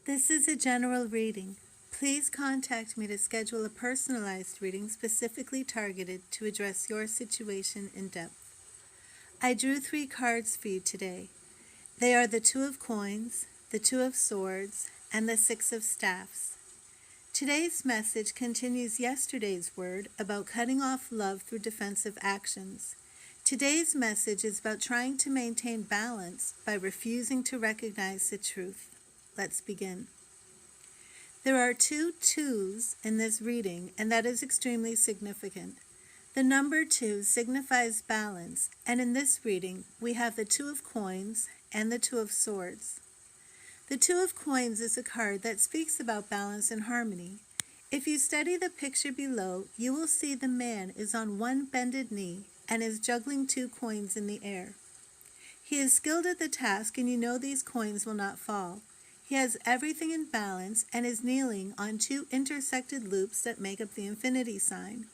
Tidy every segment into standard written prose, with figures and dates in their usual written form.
This is a general reading. Please contact me to schedule a personalized reading specifically targeted to address your situation in depth. I drew 3 cards for you today. They are the 2 of Coins, the 2 of Swords, and the 6 of Staffs. Today's message continues yesterday's word about cutting off love through defensive actions. Today's message is about trying to maintain balance by refusing to recognize the truth. Let's begin. There are 2 twos in this reading, and that is extremely significant. The number 2 signifies balance, and in this reading, we have the 2 of Coins and the 2 of Swords. The 2 of Coins is a card that speaks about balance and harmony. If you study the picture below, you will see the man is on one bended knee and is juggling 2 coins in the air. He is skilled at the task, and you know these coins will not fall. He has everything in balance and is kneeling on 2 intersected loops that make up the infinity sign.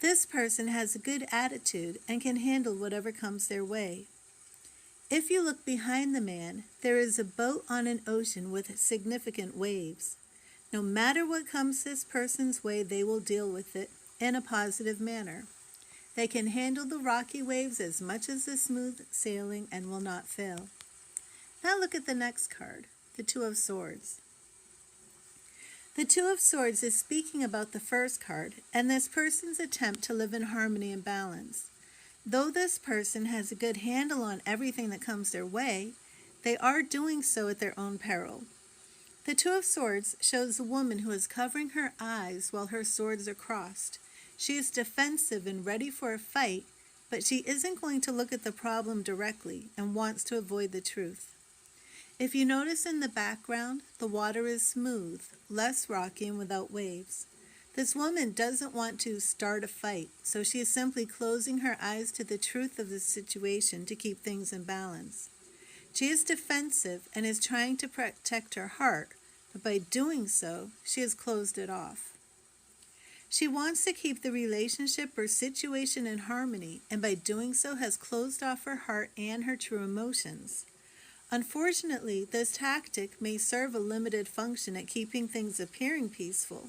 This person has a good attitude and can handle whatever comes their way. If you look behind the man, there is a boat on an ocean with significant waves. No matter what comes this person's way, they will deal with it in a positive manner. They can handle the rocky waves as much as the smooth sailing and will not fail. Now look at the next card, the 2 of Swords. The 2 of Swords is speaking about the first card and this person's attempt to live in harmony and balance. Though this person has a good handle on everything that comes their way, they are doing so at their own peril. The 2 of Swords shows a woman who is covering her eyes while her swords are crossed. She is defensive and ready for a fight, but she isn't going to look at the problem directly and wants to avoid the truth. If you notice in the background, the water is smooth, less rocky, and without waves. This woman doesn't want to start a fight, so she is simply closing her eyes to the truth of the situation to keep things in balance. She is defensive and is trying to protect her heart, but by doing so, she has closed it off. She wants to keep the relationship or situation in harmony, and by doing so has closed off her heart and her true emotions. Unfortunately, this tactic may serve a limited function at keeping things appearing peaceful,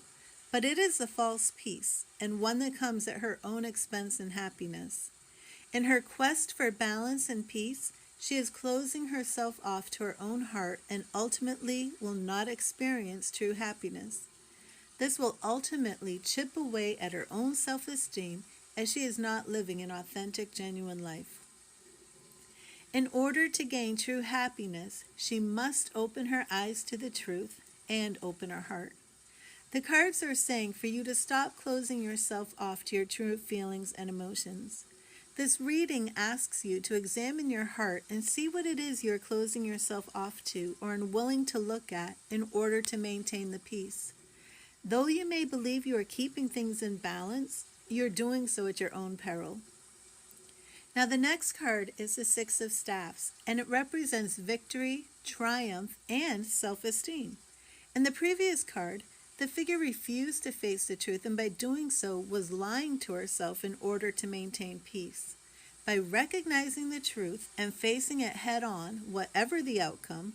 but it is a false peace, and one that comes at her own expense and happiness. In her quest for balance and peace, she is closing herself off to her own heart and ultimately will not experience true happiness. This will ultimately chip away at her own self-esteem as she is not living an authentic, genuine life. In order to gain true happiness, she must open her eyes to the truth and open her heart. The cards are saying for you to stop closing yourself off to your true feelings and emotions. This reading asks you to examine your heart and see what it is you're closing yourself off to or unwilling to look at in order to maintain the peace. Though you may believe you are keeping things in balance, you're doing so at your own peril. Now the next card is the 6 of Staffs, and it represents victory, triumph, and self-esteem. In the previous card, the figure refused to face the truth, and by doing so was lying to herself in order to maintain peace. By recognizing the truth and facing it head-on, whatever the outcome,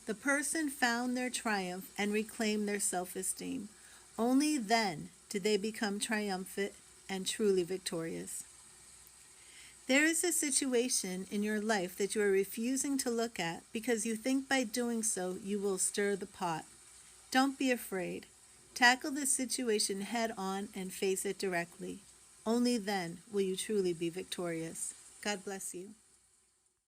the person found their triumph and reclaimed their self-esteem. Only then did they become triumphant and truly victorious. There is a situation in your life that you are refusing to look at because you think by doing so you will stir the pot. Don't be afraid. Tackle the situation head on and face it directly. Only then will you truly be victorious. God bless you.